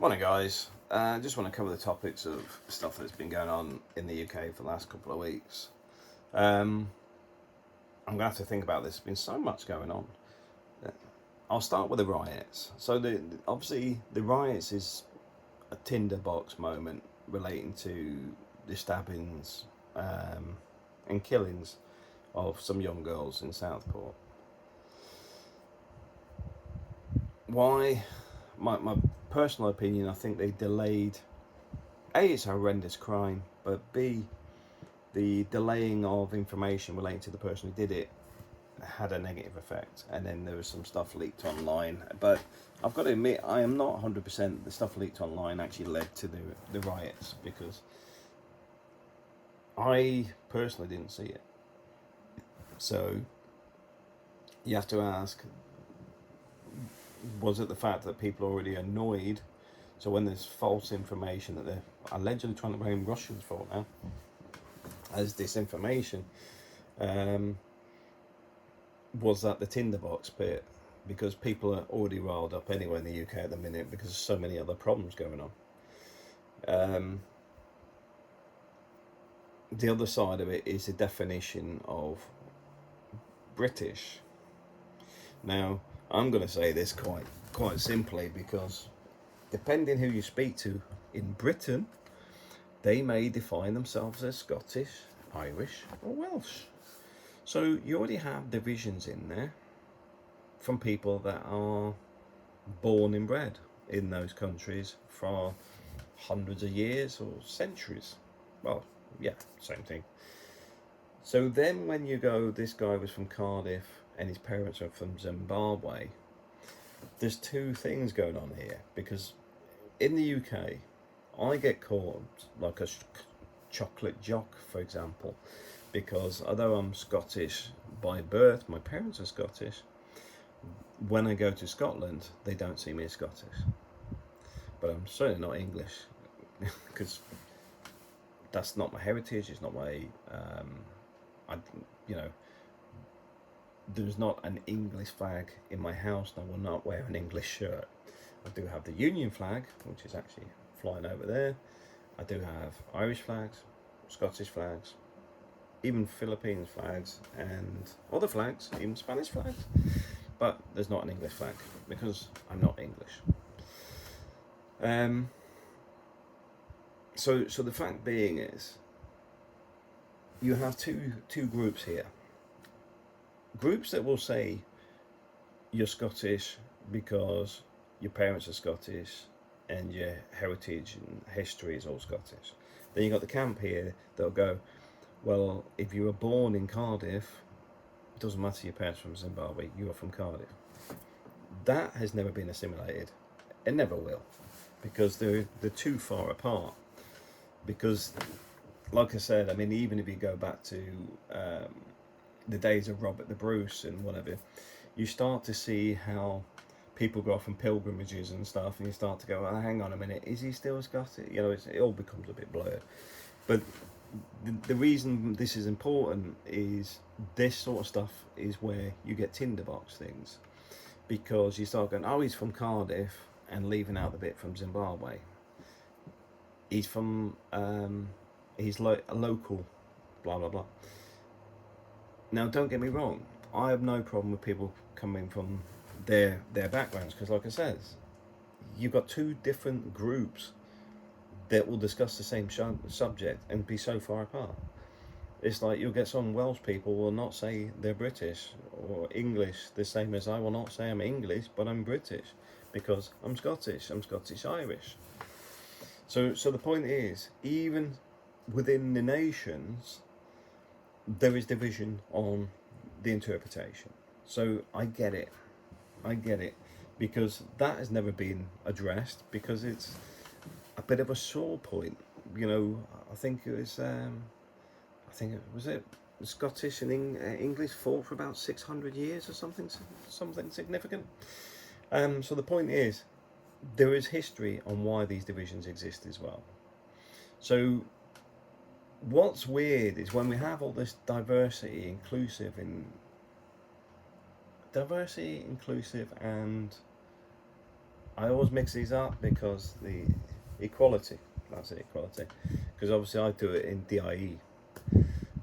Morning, guys. Just want to cover the topics of stuff that's been going on in the UK for the last couple of weeks. I'm going to have to think about this. There's been so much going on. I'll start with the riots. So, obviously, the riots is a tinderbox moment relating to the stabbings and killings of some young girls in Southport. Why? My personal opinion, I think they delayed. A, it's a horrendous crime, but B, the delaying of information relating to the person who did it had a negative effect. And then there was some stuff leaked online. But I've got to admit, I am not 100% the stuff leaked online actually led to the riots, because I personally didn't see it. So you have to ask, was it the fact that people are already annoyed? So when there's false information that they're allegedly trying to blame Russians for now as disinformation, was that the tinderbox bit? Because people are already riled up anyway in the UK at the minute because there's so many other problems going on. The other side of it is the definition of British. Now, I'm going to say this quite simply, because depending who you speak to in Britain, they may define themselves as Scottish, Irish, or Welsh. So you already have divisions in there from people that are born and bred in those countries for hundreds of years or centuries. Well, yeah, same thing. So then when you go, this guy was from Cardiff and his parents are from Zimbabwe, there's two things going on here. Because in the UK, I get called like a chocolate jock, for example, because although I'm Scottish by birth, my parents are Scottish, when I go to Scotland, they don't see me as Scottish. But I'm certainly not English, because that's not my heritage, it's not my, there's not an English flag in my house, and I will not wear an English shirt. I do have the Union flag, which is actually flying over there. I do have Irish flags, Scottish flags, even Philippines flags, and other flags, even Spanish flags. But there's not an English flag, because I'm not English. So the fact being is, you have two groups here. Groups that will say you're Scottish because your parents are Scottish and your heritage and history is all Scottish. Then you got the camp here that'll go, well, if you were born in Cardiff, it doesn't matter your parents from Zimbabwe, you are from Cardiff. That has never been assimilated. It never will, because they're too far apart. Because, like I said, I mean, even if you go back to the days of Robert the Bruce and whatever, you start to see how people go off on pilgrimages and stuff, and you start to go, oh, hang on a minute, is he still Scottish? You know, it all becomes a bit blurred. But the reason this is important is this sort of stuff is where you get tinderbox things, because you start going, oh, he's from Cardiff, and leaving out the bit from Zimbabwe. He's from, he's like a local, blah, blah, blah. Now, don't get me wrong, I have no problem with people coming from their backgrounds, because like I said, you've got two different groups that will discuss the same subject and be so far apart. It's like you'll get some Welsh people will not say they're British or English the same as I will not say I'm English, but I'm British, because I'm Scottish Irish. So the point is, even within the nations, there is division on the interpretation. So I get it, because that has never been addressed, because it's a bit of a sore point. You know, I think it was, Scottish and English fought for about 600 years or something significant. So the point is, there is history on why these divisions exist as well. So what's weird is when we have all this diversity, inclusive, and I always mix these up because the equality, that's it, equality, because obviously I do it in DIE,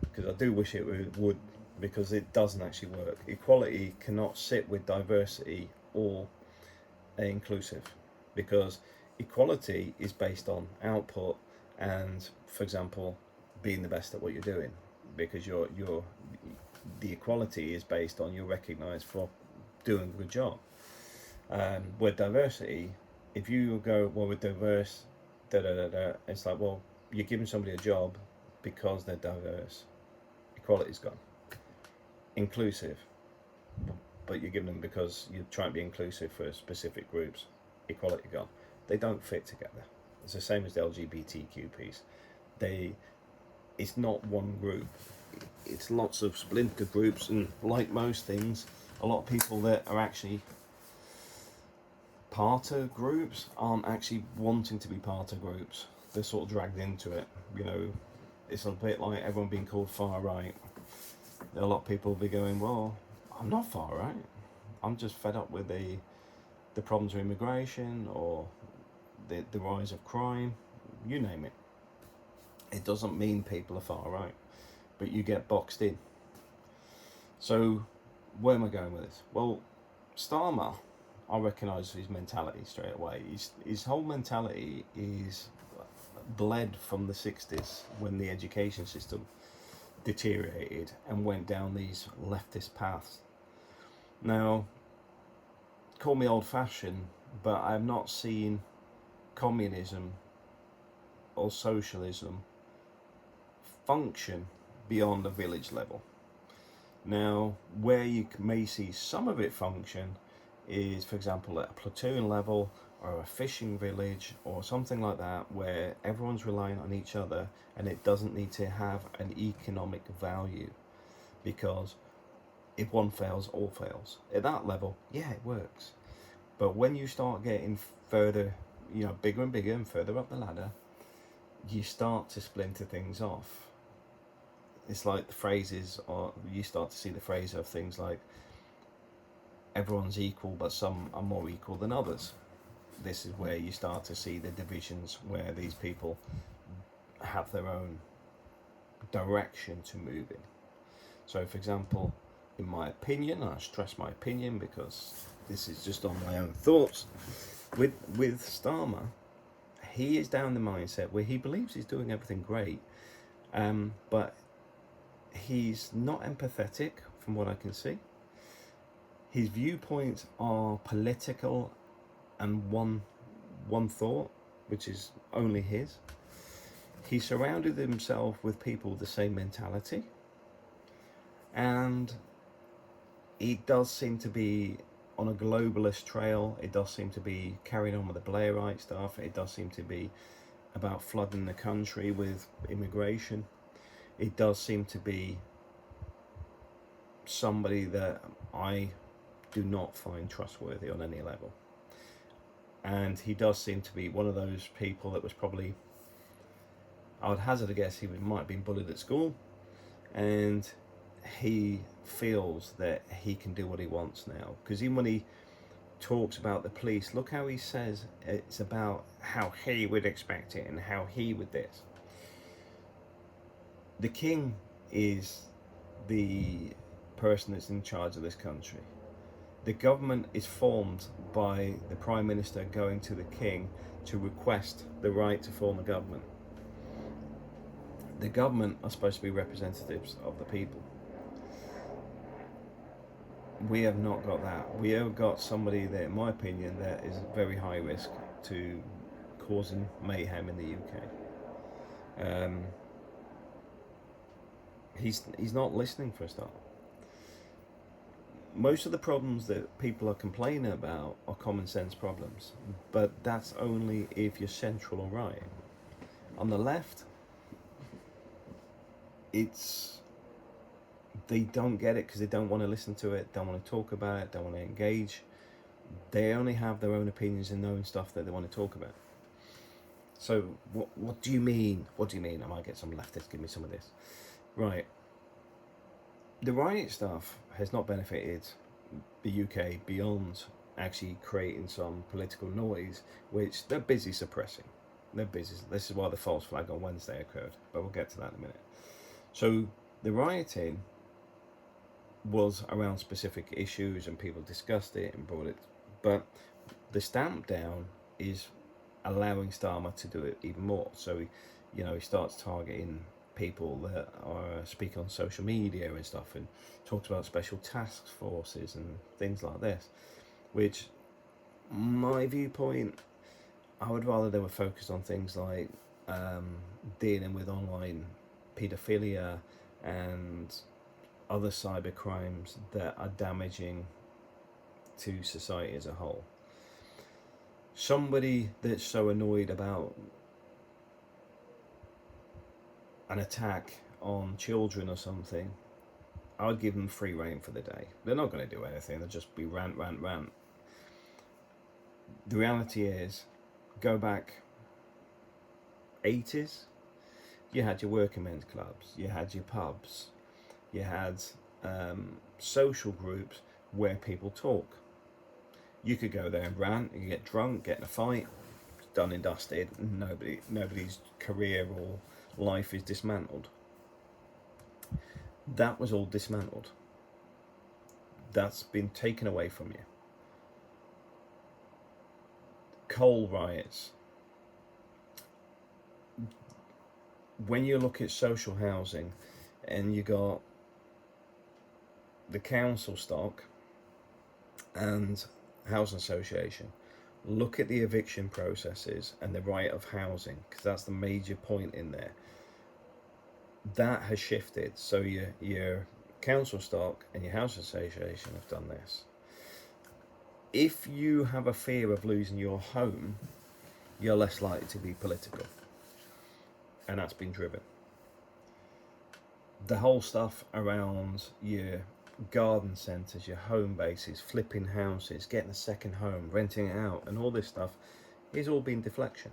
because I do wish it would, because it doesn't actually work. Equality cannot sit with diversity or inclusive, because equality is based on output and, for example, being the best at what you're doing, because you're the equality is based on you're recognised for doing a good job. With diversity, if you go, well, we're diverse, da da da da, it's like, well, you're giving somebody a job because they're diverse. Equality's gone. Inclusive, but you're giving them because you're trying to be inclusive for specific groups. Equality gone. They don't fit together. It's the same as the LGBTQ piece. It's not one group. It's lots of splinter groups, and like most things, a lot of people that are actually part of groups aren't actually wanting to be part of groups. They're sort of dragged into it. You know, it's a bit like everyone being called far right. A lot of people will be going, well, I'm not far right. I'm just fed up with the problems of immigration or the rise of crime, you name it. It doesn't mean people are far right, but you get boxed in. So where am I going with this? Well, Starmer, I recognise his mentality straight away. His whole mentality is bled from the 60s when the education system deteriorated and went down these leftist paths. Now, call me old-fashioned, but I've not seen communism or socialism function beyond the village level. Now, where you may see some of it function is, for example, at a platoon level or a fishing village or something like that, where everyone's relying on each other and it doesn't need to have an economic value, because if one fails, all fails. At that level, yeah, it works. But when you start getting further, bigger and bigger and further up the ladder, you start to splinter things off. It's like the phrases, or you start to see the phrase of things like, everyone's equal, but some are more equal than others. This is where you start to see the divisions, where these people have their own direction to move in. So, for example, in my opinion, I stress my opinion because this is just on my own thoughts, with Starmer, he is down the mindset where he believes he's doing everything great, but he's not empathetic from what I can see. His viewpoints are political and one thought, which is only his. He surrounded himself with people with the same mentality, and he does seem to be on a globalist trail. It does seem to be carrying on with the Blairite stuff. It does seem to be about flooding the country with immigration. It does seem to be somebody that I do not find trustworthy on any level. And he does seem to be one of those people that was probably, I would hazard a guess, he might have been bullied at school, and he feels that he can do what he wants now. Because even when he talks about the police, look how he says it's about how he would expect it and how he would this. The king is the person that's in charge of this country. The government is formed by the Prime Minister going to the king to request the right to form a government. The government are supposed to be representatives of the people. We have not got that. We have got somebody that, in my opinion, that is very high risk to causing mayhem in the UK. He's not listening, for a start. Most of the problems that people are complaining about are common sense problems, but that's only if you're central or right. On the left, they don't get it because they don't want to listen to it, don't want to talk about it, don't want to engage. They only have their own opinions and their own stuff that they want to talk about. So what do you mean? What do you mean? I might get some leftists, give me some of this. Right. The riot stuff has not benefited the UK beyond actually creating some political noise, which they're busy suppressing. They're busy. This is why the false flag on Wednesday occurred, but we'll get to that in a minute. So the rioting was around specific issues, and people discussed it and brought it. But the stamp down is allowing Starmer to do it even more. So, he starts targeting people that are speaking on social media and stuff, and talks about special task forces and things like this, which, my viewpoint, I would rather they were focused on things like dealing with online paedophilia and other cyber crimes that are damaging to society as a whole. Somebody that's so annoyed about an attack on children or something, I would give them free rein for the day. They're not going to do anything. They'll just be rant. The reality is, go back 80s, you had your working men's clubs, you had your pubs, you had social groups where people talk. You could go there and rant, you get drunk, get in a fight, done and dusted, and nobody's career or life is dismantled. That was all dismantled. That's been taken away from you. Coal riots. When you look at social housing and you got the council stock and housing association, look at the eviction processes and the right of housing, because that's the major point in there. That has shifted. So your council stock and your housing association have done this. If you have a fear of losing your home, you're less likely to be political, and that's been driven. The whole stuff around your garden centres, your home bases, flipping houses, getting a second home, renting it out, and all this stuff is all been deflection.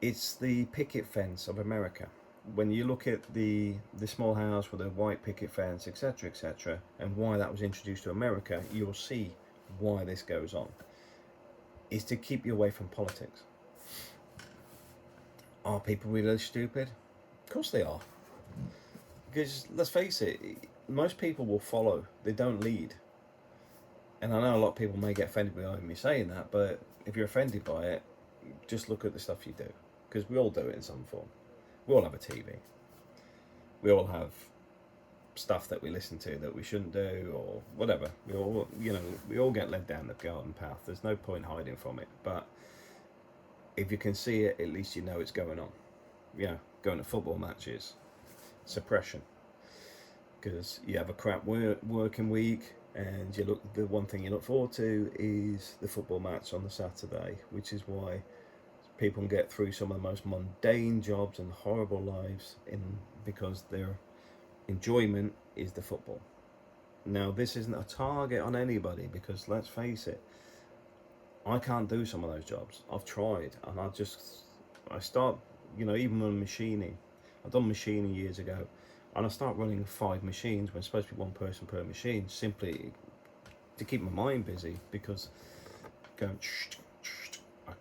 It's the picket fence of America. When you look at the small house with a white picket fence, etc., and why that was introduced to America, you'll see why this goes on. Is to keep you away from politics. Are people really stupid? Of course they are. Because let's face it, most people will follow, they don't lead. And I know a lot of people may get offended by me saying that, but if you're offended by it, just look at the stuff you do. Because we all do it in some form. We all have a TV. We all have stuff that we listen to that we shouldn't do, or whatever. We all get led down the garden path. There's no point hiding from it. But if you can see it, at least you know it's going on. Going to football matches, suppression. Because you have a crap working week, and the one thing you look forward to is the football match on the Saturday, which is why people can get through some of the most mundane jobs and horrible lives because their enjoyment is the football. Now, this isn't a target on anybody, because let's face it, I can't do some of those jobs. I've tried, and I start, even when machining. I've done machining years ago, and I start running 5 machines when it's supposed to be 1 person per machine, simply to keep my mind busy, because going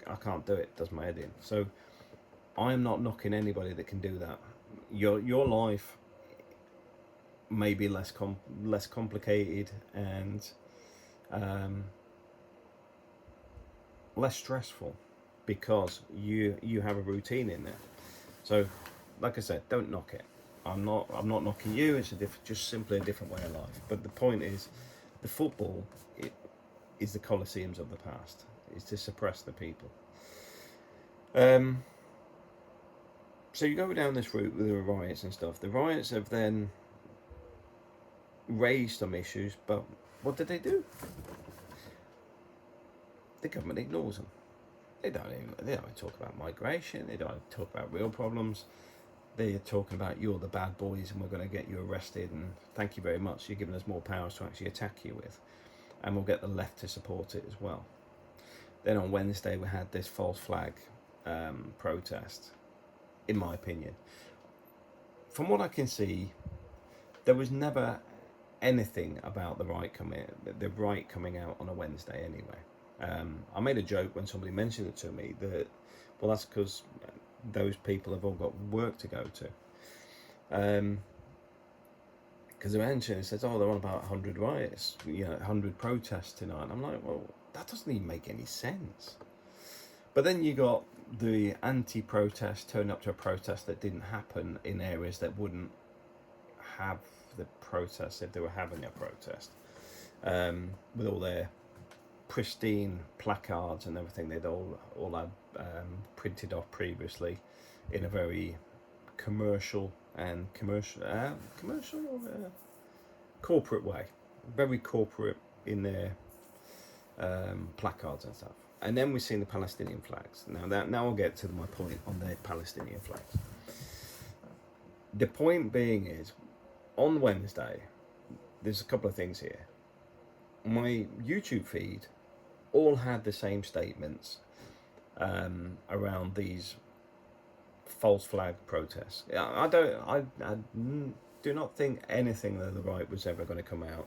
I can't do it. It does my head in. So I'm not knocking anybody that can do that. Your life may be less complicated and less stressful, because you have a routine in there. So, like I said, don't knock it. I'm not knocking you. It's just simply a different way of life. But the point is, the football is the Colosseums of the past. Is to suppress the people. So you go down this route with the riots and stuff. The riots have then raised some issues, but what did they do? The government ignores them. They don't talk about migration. They don't talk about real problems. They're talking about, you're the bad boys and we're going to get you arrested, and thank you very much. You're giving us more powers to actually attack you with, and we'll get the left to support it as well. Then on Wednesday we had this false flag protest. In my opinion, from what I can see, there was never anything about the right coming out on a Wednesday anyway. I made a joke when somebody mentioned it to me that, well, that's because those people have all got work to go to. Because eventually it says, oh, they're on about 100 riots, 100 protests tonight. And I'm like, well, that doesn't even make any sense. But then you got the anti-protest turning up to a protest that didn't happen in areas that wouldn't have the protest if they were having a protest, with all their pristine placards and everything they'd all had printed off previously in a very corporate way, very corporate in their placards and stuff. And then we've seen the Palestinian flags. Now I'll get to my point on the Palestinian flags. The point being is, on Wednesday, there's a couple of things here. My YouTube feed all had the same statements around these false flag protests. I do not think anything that the right was ever going to come out.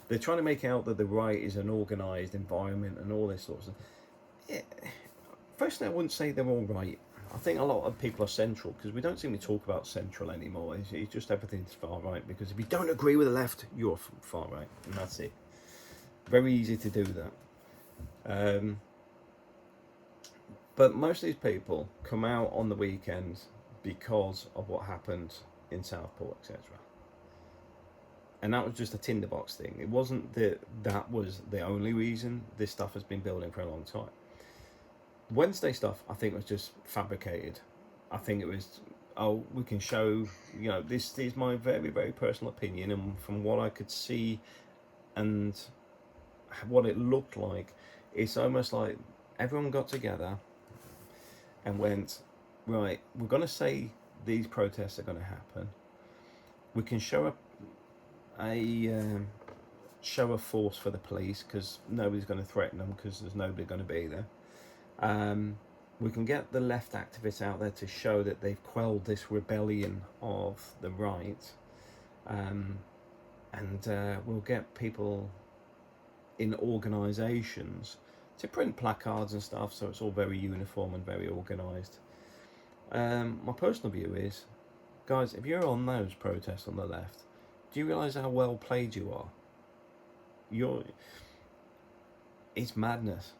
They're trying to make out that the right is an organised environment and all this sort of stuff. Firstly, I wouldn't say they're all right. I think a lot of people are central, because we don't seem to talk about central anymore. It's just everything's far right, because if you don't agree with the left, you're far right, and that's it. Very easy to do that. But most of these people come out on the weekends because of what happened in Southport, etc. And that was just a tinderbox thing. It wasn't that was the only reason. This stuff has been building for a long time. Wednesday stuff, I think, was just fabricated. I think it was, oh, we can show, this is my very, very personal opinion, and from what I could see and what it looked like, it's almost like everyone got together and went, right, we're going to say these protests are going to happen. We can show a show of force for the police, because nobody's going to threaten them, because there's nobody going to be there. We can get the left activists out there to show that they've quelled this rebellion of the right, and we'll get people in organisations to print placards and stuff, so it's all very uniform and very organised. My personal view is, guys, if you're on those protests on the left, do you realise how well played you are? It's madness.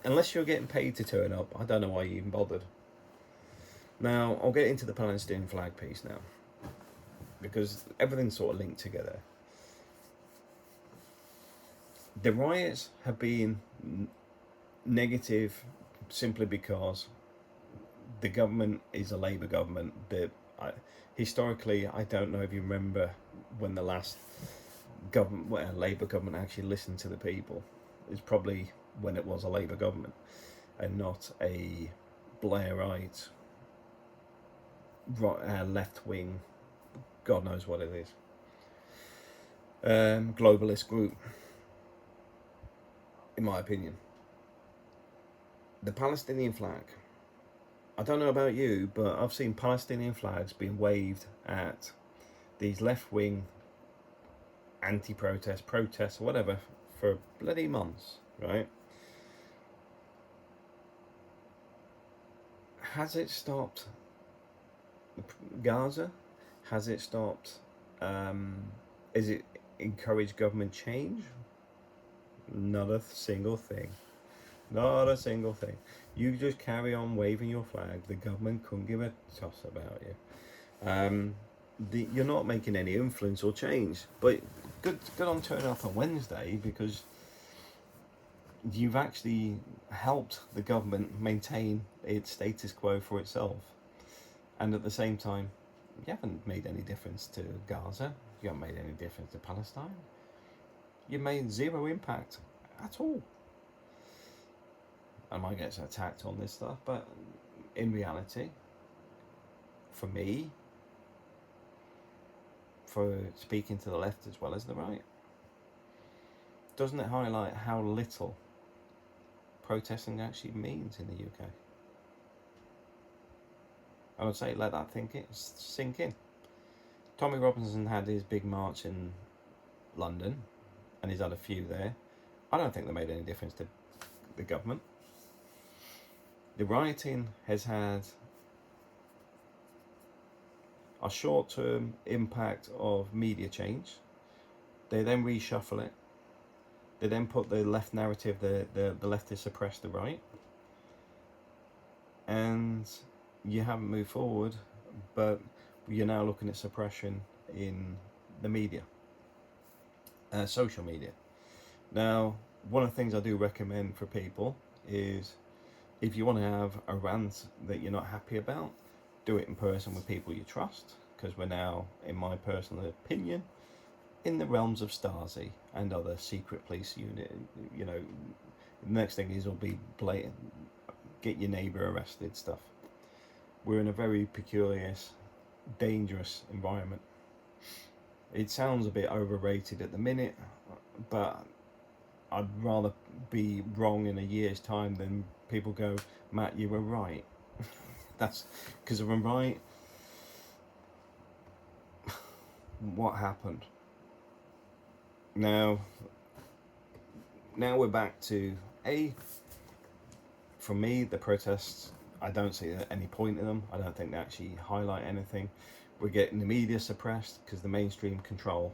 Unless you're getting paid to turn up, I don't know why you even bothered. Now, I'll get into the Palestinian flag piece now, because everything's sort of linked together. The riots have been negative simply because the government is a Labour government. Historically, I don't know if you remember when the last Labour government actually listened to the people. It's probably when it was a Labour government and not a Blairite left-wing, God knows what it is, globalist group, in my opinion. The Palestinian flag, I don't know about you, but I've seen Palestinian flags being waved at these left-wing anti-protest, protests, whatever, for bloody months, right? Has it stopped Gaza? Has it stopped? Is it encouraged government change? Not a single thing. Not a single thing. You just carry on waving your flag. The government couldn't give a toss about you. You're not making any influence or change. But good on turning up on Wednesday, because you've actually helped the government maintain its status quo for itself. And at the same time, you haven't made any difference to Gaza. You haven't made any difference to Palestine. You've made zero impact at all. I might get attacked on this stuff, but in reality, for me, for speaking to the left as well as the right, doesn't it highlight how little protesting actually means in the UK? I would say let that sink in. Tommy Robinson had his big march in London, and he's had a few there. I don't think they made any difference to the government. The rioting has had a short-term impact of media change. They then reshuffle it. They then put the left narrative, the left has suppressed the right. And you haven't moved forward, but you're now looking at suppression in the media, social media. Now, one of the things I do recommend for people is, if you want to have a rant that you're not happy about, do it in person with people you trust, because we're now, in my personal opinion, in the realms of Stasi and other secret police unit. You know, the next thing is will be blatant, get your neighbour arrested stuff. We're in a very peculiar, dangerous environment. It sounds a bit overrated at the minute, but I'd rather be wrong in a year's time than people go, Matt, you were right. That's because if I'm right, what happened? Now we're back to for me, the protests, I don't see any point in them. I don't think they actually highlight anything. We're getting the media suppressed because the mainstream control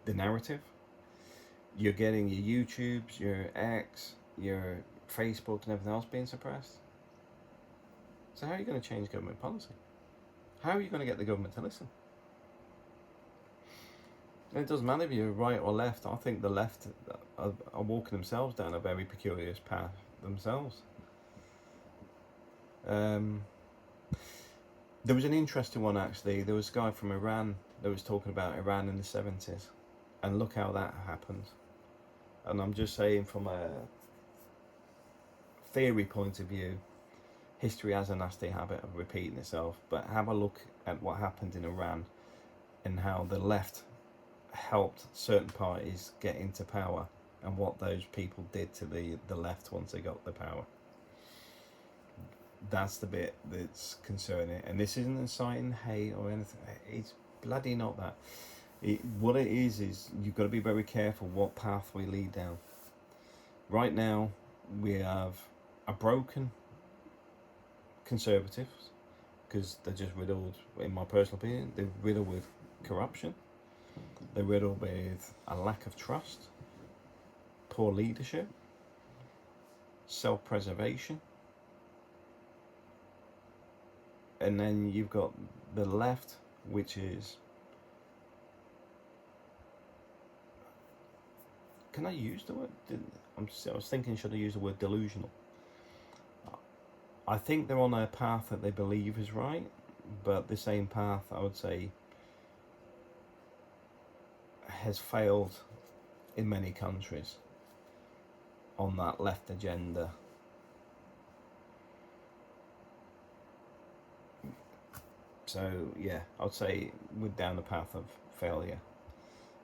the narrative. You're getting your YouTubes, your X, your Facebook and everything else being suppressed. So how are you going to change government policy? How are you going to get the government to listen? And it doesn't matter if you're right or left. I think the left are walking themselves down a very peculiar path themselves. There was an interesting one actually. There was a guy from Iran that was talking about Iran in the 70s, and look how that happened. And I'm just saying, from a theory point of view, history has a nasty habit of repeating itself. But have a look at what happened in Iran and how the left helped certain parties get into power, and what those people did to the left once they got the power. That's the bit that's concerning. And this isn't inciting hate or anything. It's bloody not that. What it is you've got to be very careful what path we lead down. Right now, we have a broken conservatives, because they're just riddled, in my personal opinion, they're riddled with corruption. They're riddled with a lack of trust, poor leadership, self-preservation. And then you've got the left, which is, can I use the word? I was thinking, should I use the word delusional? I think they're on a path that they believe is right, but the same path, I would say, has failed in many countries on that left agenda. So yeah, I'd say we're down the path of failure.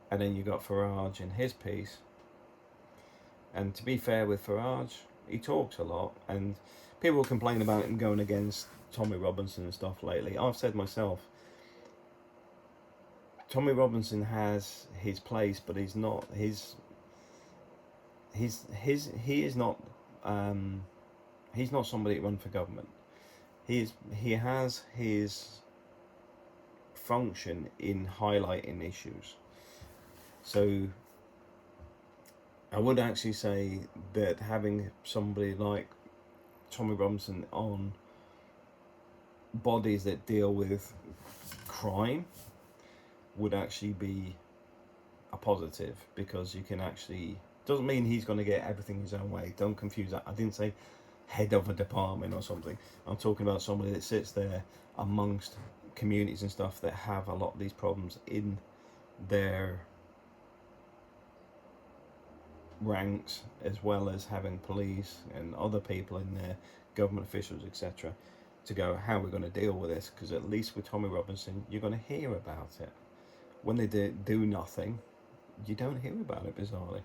And then you got Farage and his piece. And to be fair with Farage, he talks a lot, and people complain about him going against Tommy Robinson and stuff lately. I've said myself, Tommy Robinson has his place, but he's not he is not he's not somebody that run for government. He has his function in highlighting issues. So I would actually say that having somebody like Tommy Robinson on bodies that deal with crime would actually be a positive, because you can actually, doesn't mean he's going to get everything his own way. Don't confuse that. I didn't say head of a department or something. I'm talking about somebody that sits there amongst communities and stuff that have a lot of these problems in their ranks, as well as having police and other people in there, government officials, etc., to go, how are we going to deal with this? Because at least with Tommy Robinson, you're going to hear about it. When they do nothing, you don't hear about it, bizarrely.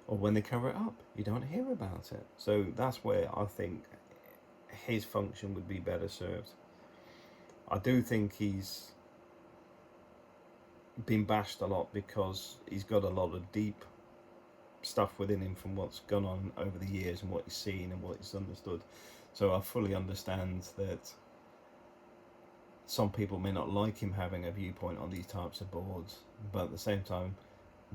Or when they cover it up, you don't hear about it. So that's where I think his function would be better served. I do think he's been bashed a lot because he's got a lot of deep stuff within him from what's gone on over the years and what he's seen and what he's understood. So I fully understand that some people may not like him having a viewpoint on these types of boards, but at the same time,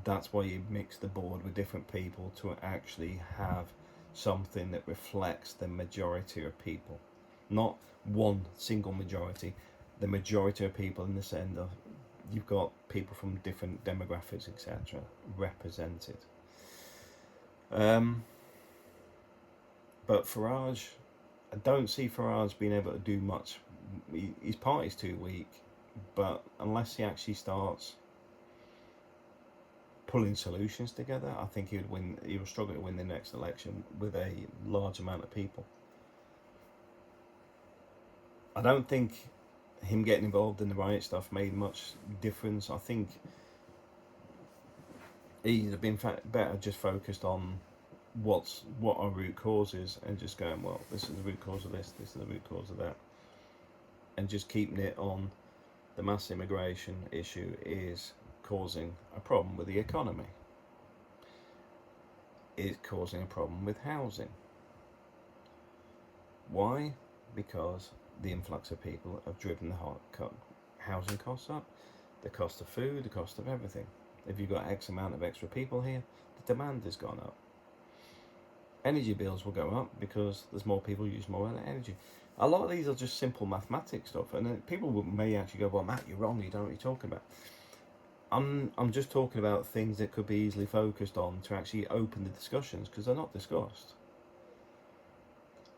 that's why you mix the board with different people to actually have something that reflects the majority of people, not one single majority, the majority of people in the sense of you've got people from different demographics, etc., represented. But Farage, I don't see Farage being able to do much. His party's too weak, but unless he actually starts pulling solutions together, I think he would win. He would struggle to win the next election with a large amount of people. I don't think him getting involved in the riot stuff made much difference. I think he'd have been better just focused on what our root cause is and just going, well, this is the root cause of this is the root cause of that, and just keeping it on the mass immigration issue is causing a problem with the economy. It's causing a problem with housing. Why? Because the influx of people have driven the housing costs up, the cost of food, the cost of everything. If you've got X amount of extra people here, the demand has gone up. Energy bills will go up because there's more people use more energy. A lot of these are just simple mathematics stuff, and people may actually go, well, Matt, you're wrong, you don't know what you're talking about. I'm just talking about things that could be easily focused on to actually open the discussions, because they're not discussed.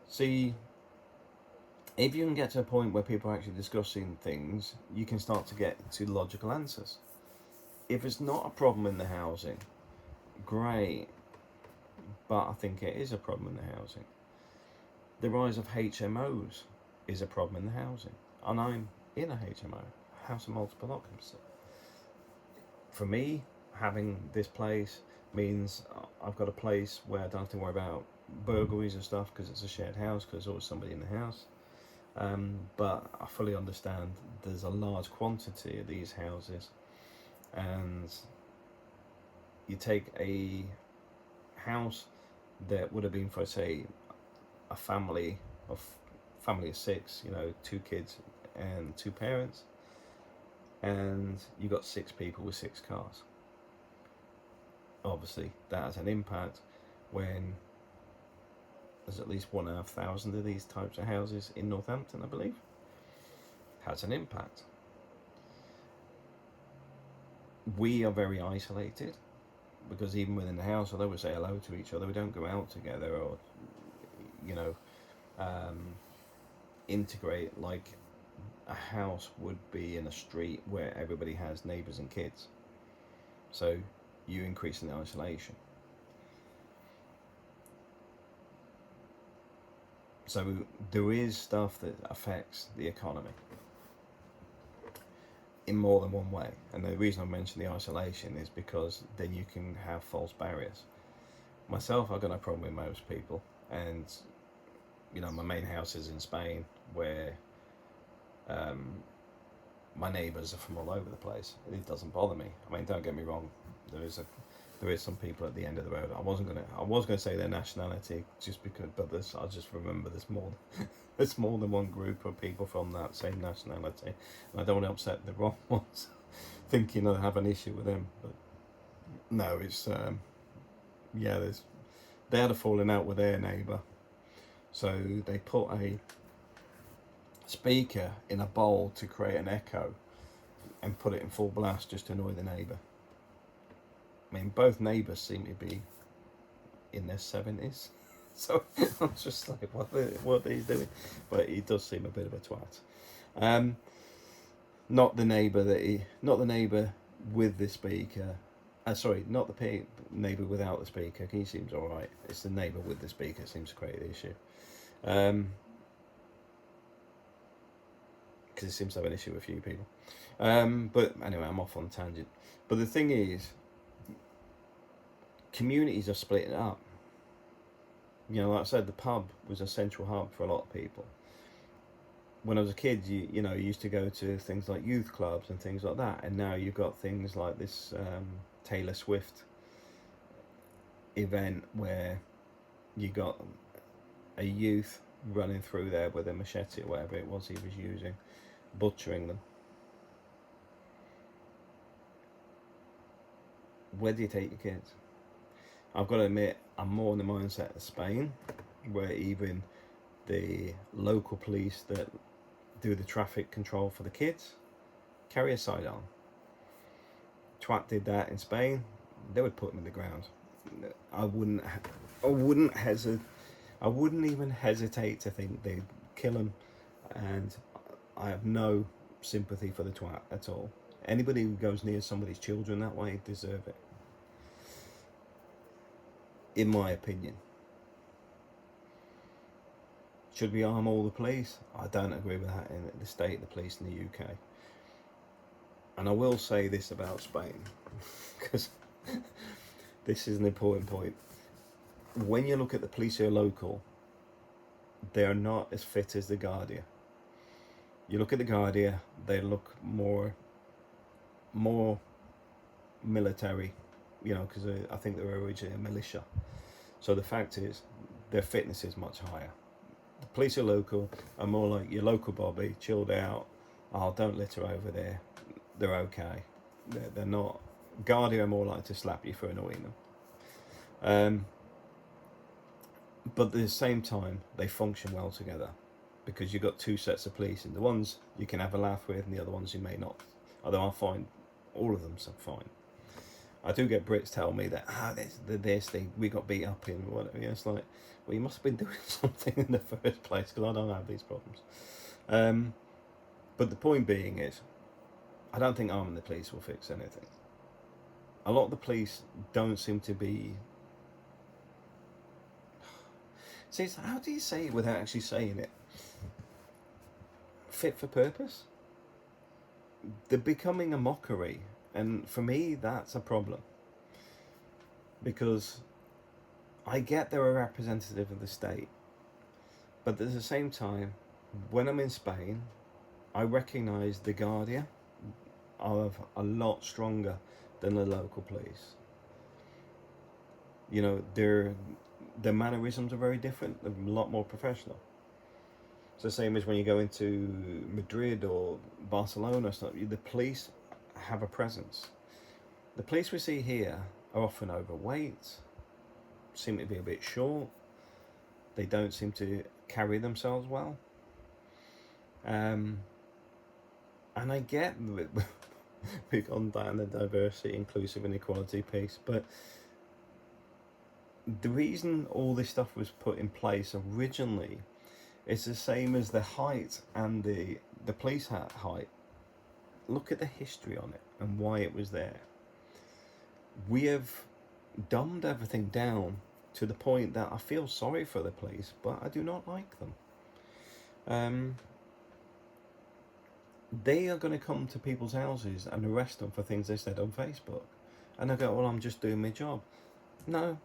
See, if you can get to a point where people are actually discussing things, you can start to get to logical answers. If it's not a problem in the housing, great, but I think it is a problem in the housing. The rise of HMOs is a problem in the housing, and I'm in a HMO, house of multiple occupancy. For me, having this place means I've got a place where I don't have to worry about burglaries and stuff because it's a shared house, because there's always somebody in the house. But I fully understand there's a large quantity of these houses, and you take a house that would have been for, say, a family of 6, 2 kids and 2 parents, and you got 6 people with 6 cars. Obviously, that has an impact when there's at least 1,500 of these types of houses in Northampton, I believe. Has an impact. We are very isolated because even within the house, although we say hello to each other, we don't go out together or, integrate like a house would be in a street where everybody has neighbours and kids. So you increase in the isolation. So there is stuff that affects the economy in more than one way. And the reason I mention the isolation is because then you can have false barriers. Myself, I've got no problem with most people. And, my main house is in Spain, where my neighbours are from all over the place. It doesn't bother me. I mean, don't get me wrong. There is some people at the end of the road. I was gonna say their nationality just because, but I just remember there's more than one group of people from that same nationality, and I don't want to upset the wrong ones, thinking I have an issue with them. But no, it's they had a falling out with their neighbour, so they put a speaker in a bowl to create an echo and put it in full blast just to annoy the neighbour. I mean, both neighbours seem to be in their 70s, so I'm just like, what are you doing? But he does seem a bit of a twat. Not the neighbour with the speaker. Sorry, not the neighbour without the speaker. He seems all right. It's the neighbour with the speaker seems to create the issue. Because it seems to have an issue with a few people. But anyway, I'm off on a tangent. But the thing is, communities are splitting up. Like I said, the pub was a central hub for a lot of people. when I was a kid, you know, you used to go to things like youth clubs and things like that, and now you've got things like this Taylor Swift event where you got a youth running through there with a machete or whatever it was he was using, butchering them. Where do you take your kids? I've got to admit, I'm more in the mindset of Spain, where even the local police that do the traffic control for the kids carry a sidearm. Twat did that in Spain, they would put him in the ground. I wouldn't, I wouldn't hesitate. I wouldn't even hesitate to think they'd kill him, and I have no sympathy for the twat at all. Anybody who goes near somebody's children that way deserve it, in my opinion. Should we arm all the police? I don't agree with that in the state of the police in the UK. And I will say this about Spain, because this is an important point. When you look at the police who are local, they're not as fit as the Guardia. You look at the Guardia, they look more military, you know, because I think they were originally a militia. So the fact is, their fitness is much higher. The police are local, are more like your local Bobby, chilled out. Oh, don't litter over there. They're okay. They're not. Guardia are more likely to slap you for annoying them. But at the same time, they function well together, because you've got two sets of police, and the ones you can have a laugh with and the other ones you may not. Although I find all of them so fine. I do get Brits tell me that we got beat up in whatever. You know, it's like, well, you must have been doing something in the first place, because I don't have these problems. But the point being is, I don't think arming the police will fix anything. A lot of the police don't seem to be. See, how do you say it without actually saying it? Fit for purpose? They're becoming a mockery, and for me, that's a problem. Because I get they're a representative of the state, but at the same time, when I'm in Spain, I recognise the Guardia are a lot stronger than the local police. You know, their mannerisms are very different. They're a lot more professional. It's the same as when you go into Madrid or Barcelona. So the police have a presence. The police we see here are often overweight, seem to be a bit short. They don't seem to carry themselves well. And I get we've gone down the diversity, inclusive and equality piece, but the reason all this stuff was put in place originally is the same as the height and the police height. Look at the history on it and why it was there. We have dumbed everything down to the point that I feel sorry for the police, but I do not like them. They are going to come to people's houses and arrest them for things they said on Facebook, and I go, well, I'm just doing my job. No,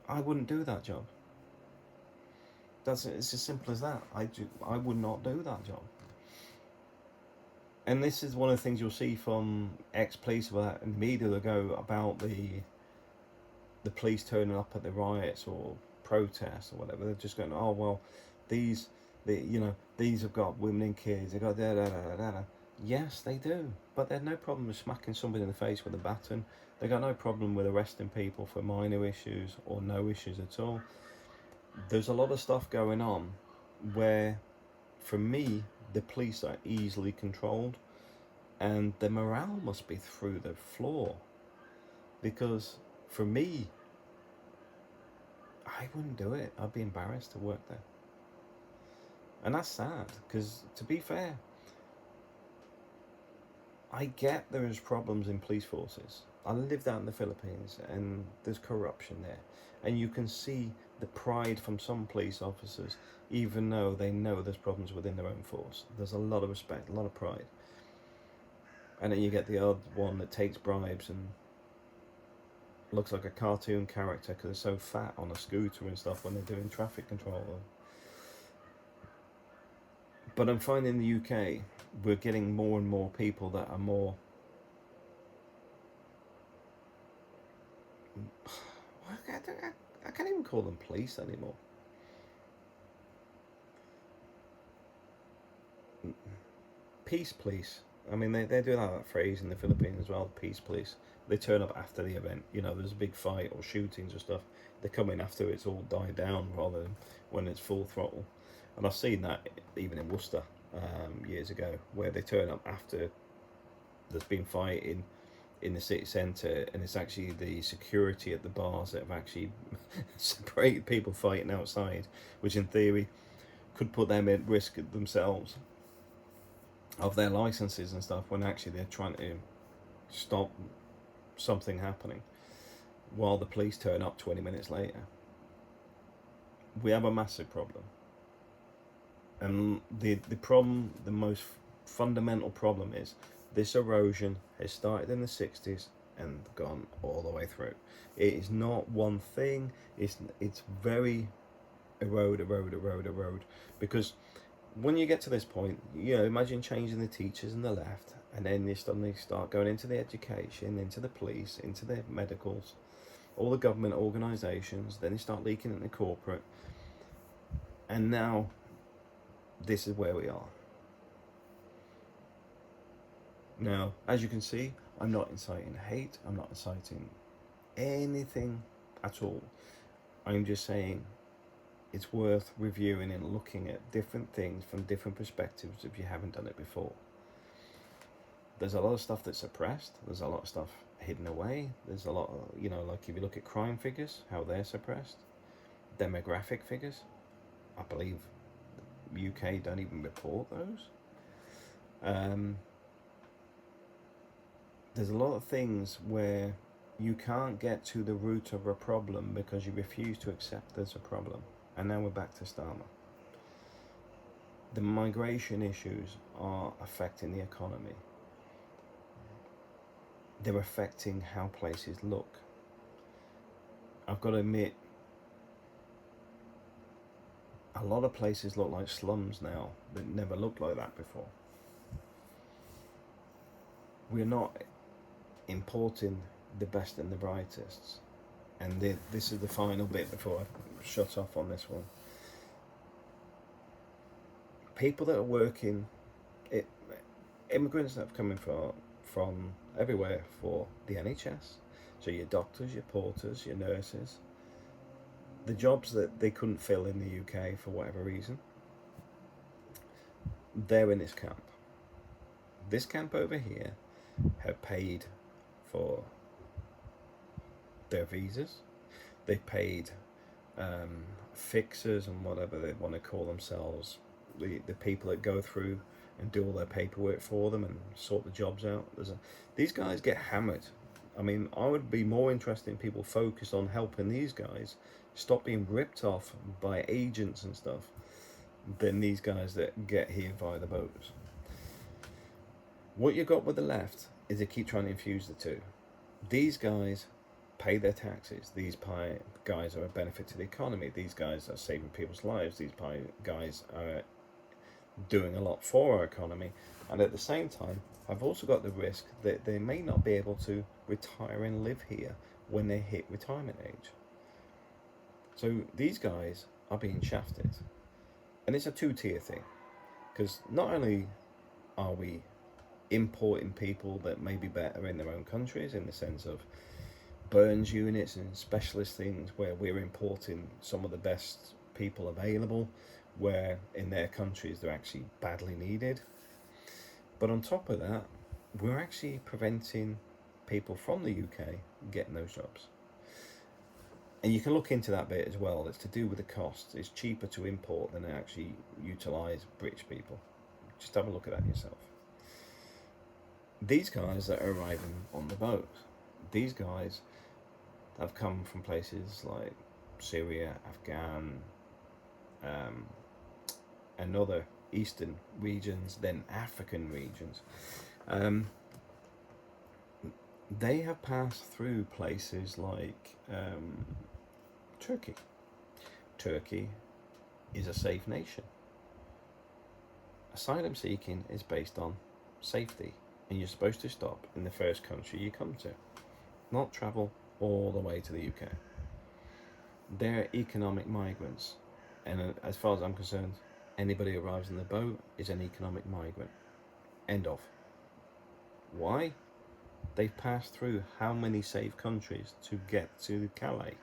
I wouldn't do that job. It's as simple as that. I would not do that job. And this is one of the things you'll see from ex-police in the media that go about the police turning up at the riots or protests or whatever. They're just going, oh well, these have got women and kids. They got da da da da da. Yes, they do, but they had no problem with smacking somebody in the face with a baton. They got no problem with arresting people for minor issues or no issues at all. There's a lot of stuff going on where, for me, the police are easily controlled, and the morale must be through the floor. Because for me, I wouldn't do it. I'd be embarrassed to work there. And that's sad, because to be fair, I get there is problems in police forces. I lived out in the Philippines, and there's corruption there. And you can see the pride from some police officers, even though they know there's problems within their own force. There's a lot of respect, a lot of pride. And then you get the odd one that takes bribes and looks like a cartoon character because they're so fat on a scooter and stuff when they're doing traffic control. But I'm finding in the UK, we're getting more and more people that are more. I can't even call them police anymore. Peace police. I mean, they do have that phrase in the Philippines as well, peace police. They turn up after the event. You know, there's a big fight or shootings or stuff. They come in after it's all died down rather than when it's full throttle. And I've seen that even in Worcester years ago, where they turn up after there's been fighting in the city centre, and it's actually the security at the bars that have actually separated people fighting outside, which in theory could put them at risk themselves of their licenses and stuff, when actually they're trying to stop something happening while the police turn up 20 minutes later. We have a massive problem. And the problem, the most fundamental problem is this erosion has started in the 60s and gone all the way through. It is not one thing, it's very erode. Because when you get to this point, you know, imagine changing the teachers and the left, and then you suddenly start going into the education, into the police, into the medicals, all the government organisations, then you start leaking into corporate, and now this is where we are. Now, as you can see, I'm not inciting hate, I'm not inciting anything at all. I'm just saying it's worth reviewing and looking at different things from different perspectives if you haven't done it before. There's a lot of stuff that's suppressed, there's a lot of stuff hidden away, there's a lot of, you know, like if you look at crime figures, how they're suppressed, demographic figures, I believe the UK don't even report those. There's a lot of things where you can't get to the root of a problem because you refuse to accept there's a problem. And now we're back to Starmer. The migration issues are affecting the economy. They're affecting how places look. I've got to admit, a lot of places look like slums now that never looked like that before. We're not importing the best and the brightest. And this is the final bit before I shut off on this one. People that are working, immigrants that are coming from everywhere for the NHS, so your doctors, your porters, your nurses, the jobs that they couldn't fill in the UK for whatever reason, they're in this camp. This camp over here have paid for their visas. They paid fixers and whatever they want to call themselves, the people that go through and do all their paperwork for them and sort the jobs out. These guys get hammered. I mean, I would be more interested in people focused on helping these guys stop being ripped off by agents and stuff than these guys that get here via the boats. What you got with the left is they keep trying to infuse the two. These guys pay their taxes. These guys are a benefit to the economy. These guys are saving people's lives. These guys are doing a lot for our economy. And at the same time, I've also got the risk that they may not be able to retire and live here when they hit retirement age. So these guys are being shafted. And it's a two-tier thing. Because not only are we importing people that may be better in their own countries, in the sense of burns units and specialist things, where we're importing some of the best people available, where in their countries they're actually badly needed. But on top of that, we're actually preventing people from the UK getting those jobs. And you can look into that bit as well. It's to do with the cost. It's cheaper to import than actually utilise British people. Just have a look at that yourself. These guys that are arriving on the boat, these guys have come from places like Syria, Afghan, and other eastern regions, then African regions. They have passed through places like Turkey. Turkey is a safe nation. Asylum seeking is based on safety, and you're supposed to stop in the first country you come to, not travel all the way to the UK. They're economic migrants, and as far as I'm concerned, anybody who arrives in the boat is an economic migrant. End of. Why? They've passed through how many safe countries to get to Calais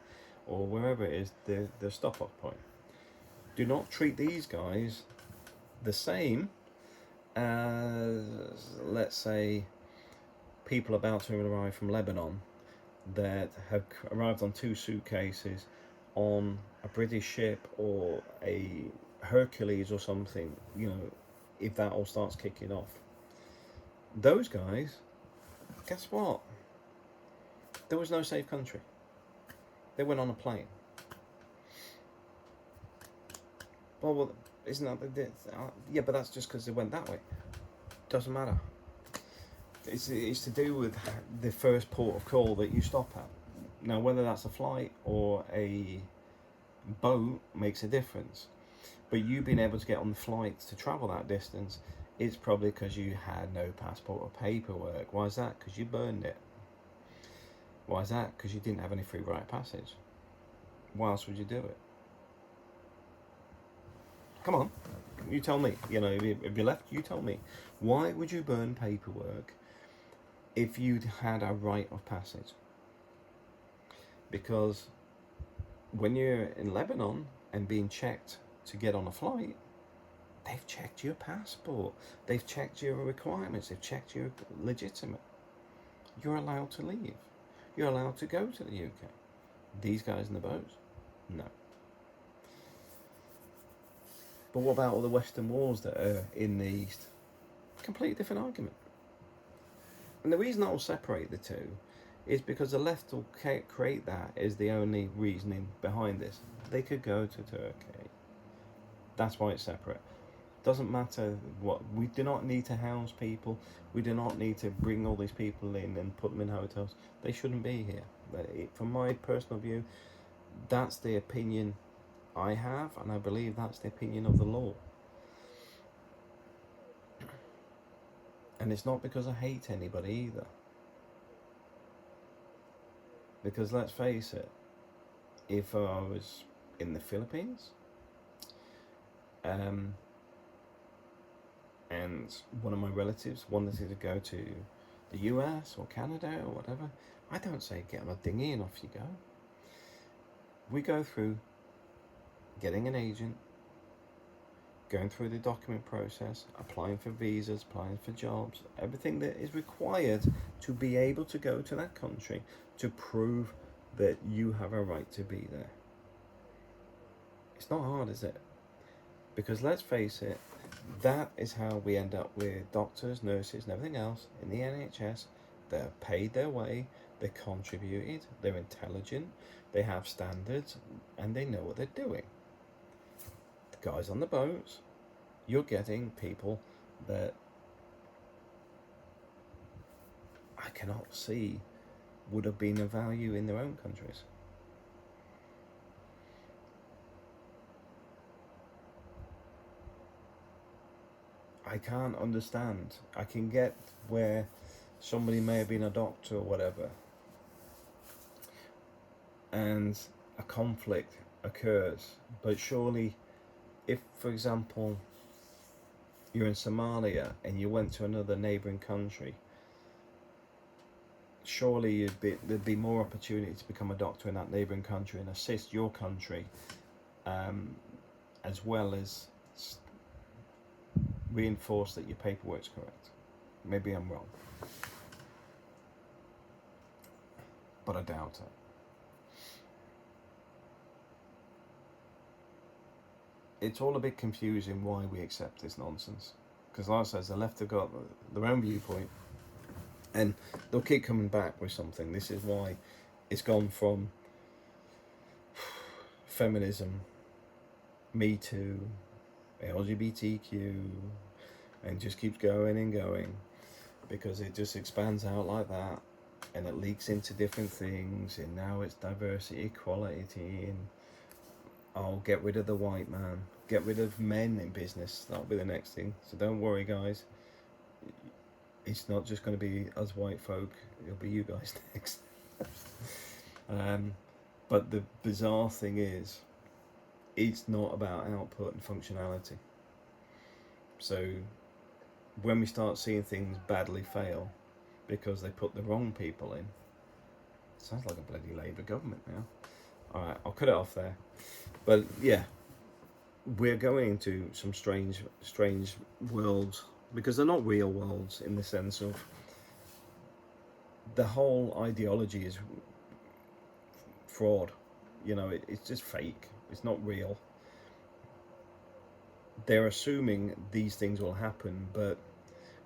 or wherever it is the stop-off point. Do not treat these guys the same as, let's say, people about to arrive from Lebanon that have arrived on 2 suitcases on a British ship or a Hercules or something, you know, if that all starts kicking off. Those guys, guess what? There was no safe country. They went on a plane. Well, isn't that... yeah, but that's just because they went that way. Doesn't matter. It's to do with the first port of call that you stop at. Now, whether that's a flight or a boat makes a difference. But you being able to get on the flights to travel that distance, it's probably because you had no passport or paperwork. Why is that? Because you burned it. Why is that? Because you didn't have any free right of passage. Why else would you do it? Come on, you tell me. You know, if you left, you tell me. Why would you burn paperwork if you'd had a right of passage? Because when you're in Lebanon and being checked to get on a flight, they've checked your passport, they've checked your requirements, they've checked you're legitimate. You're allowed to leave. You're allowed to go to the UK. These guys in the boats? No. But what about all the Western wars that are in the East? Completely different argument. And the reason I'll separate the two is because the left will create that as the only reasoning behind this. They could go to Turkey. That's why it's separate. Doesn't matter what. We do not need to house people. We do not need to bring all these people in and put them in hotels. They shouldn't be here. From my personal view, that's the opinion I have, and I believe that's the opinion of the law. And it's not because I hate anybody either. Because let's face it, if I was in the Philippines, and one of my relatives wanted to go to the US or Canada or whatever, I don't say get on a dinghy and off you go. We go through getting an agent, going through the document process, applying for visas, applying for jobs, everything that is required to be able to go to that country to prove that you have a right to be there. It's not hard, is it? Because let's face it, that is how we end up with doctors, nurses and everything else in the NHS. They're paid their way, they're contributed, they're intelligent, they have standards, and they know what they're doing. The guys on the boats, you're getting people that I cannot see would have been of value in their own countries. I can't understand. I can get where somebody may have been a doctor or whatever, and a conflict occurs, but surely if, for example, you're in Somalia and you went to another neighbouring country, surely there'd be more opportunity to become a doctor in that neighbouring country and assist your country, as well as reinforce that your paperwork's correct. Maybe I'm wrong, but I doubt it. It's all a bit confusing why we accept this nonsense. Because like I said, the left have got their own viewpoint, and they'll keep coming back with something. This is why it's gone from feminism, Me Too, LGBTQ, and just keeps going and going, because it just expands out like that, and it leaks into different things, and now it's diversity, equality, and oh, get rid of the white man, get rid of men in business. That'll be the next thing. So don't worry, guys. It's not just going to be us white folk. It'll be you guys next. But the bizarre thing is, it's not about output and functionality. So when we start seeing things badly fail because they put the wrong people in, it sounds like a bloody Labour government now. All right, I'll cut it off there. But yeah, we're going into some strange worlds, because they're not real worlds in the sense of the whole ideology is fraud. You know, it's just fake. It's not real. They're assuming these things will happen, but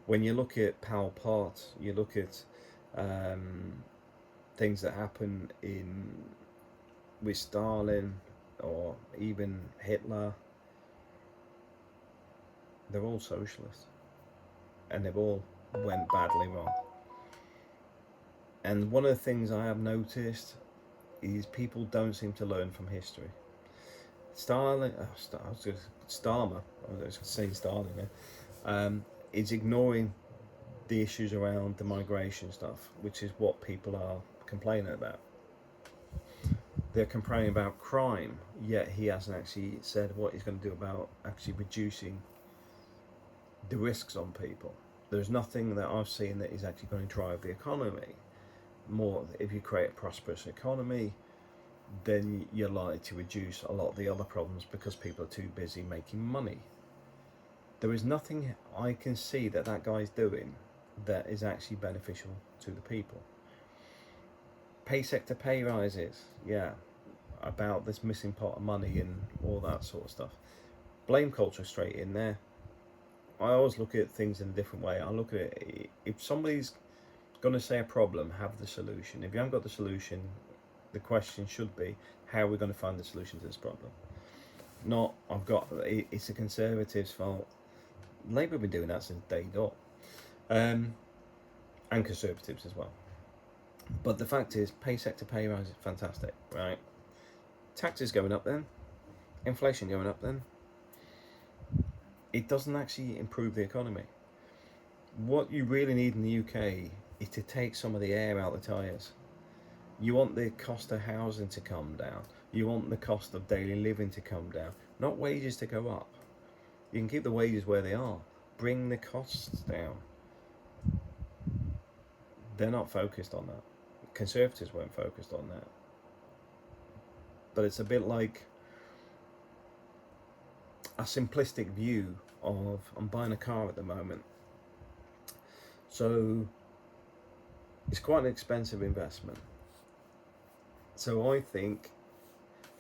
when you look at Pol Pot, you look at things that happen with Stalin or even Hitler, they're all socialists, and they've all went badly wrong. And one of the things I have noticed is people don't seem to learn from history. Starmer, I was saying Stalin there, is ignoring the issues around the migration stuff, which is what people are complaining about. They're complaining about crime, yet he hasn't actually said what he's going to do about actually reducing the risks on people. There's nothing that I've seen that is actually going to drive the economy more. If you create a prosperous economy, then you're likely to reduce a lot of the other problems because people are too busy making money. There is nothing I can see that guy's doing that is actually beneficial to the people. Pay sector pay rises, yeah, about this missing pot of money and all that sort of stuff. Blame culture straight in there. I always look at things in a different way. I look at it, if somebody's going to say a problem, have the solution. If you haven't got the solution, the question should be, how are we going to find the solution to this problem? Not, it's the Conservatives' fault. Labour have been doing that since day dot. And Conservatives as well. But the fact is, pay sector pay rise is fantastic, right? Taxes going up then, inflation going up then. It doesn't actually improve the economy. What you really need in the UK is to take some of the air out of the tyres. You want the cost of housing to come down. You want the cost of daily living to come down, not wages to go up. You can keep the wages where they are. Bring the costs down. They're not focused on that. Conservatives weren't focused on that. But it's a bit like a simplistic view of, I'm buying a car at the moment. So it's quite an expensive investment. So I think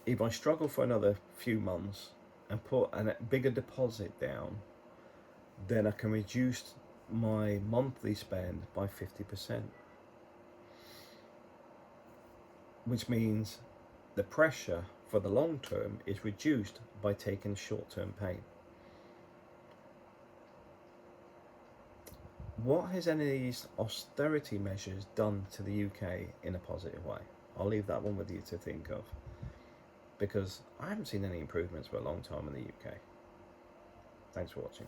if I struggle for another few months and put a bigger deposit down, then I can reduce my monthly spend by 50%. Which means the pressure for the long term is reduced by taking short-term pain. What has any of these austerity measures done to the UK in a positive way? I'll leave that one with you to think of, because I haven't seen any improvements for a long time in the UK. Thanks for watching.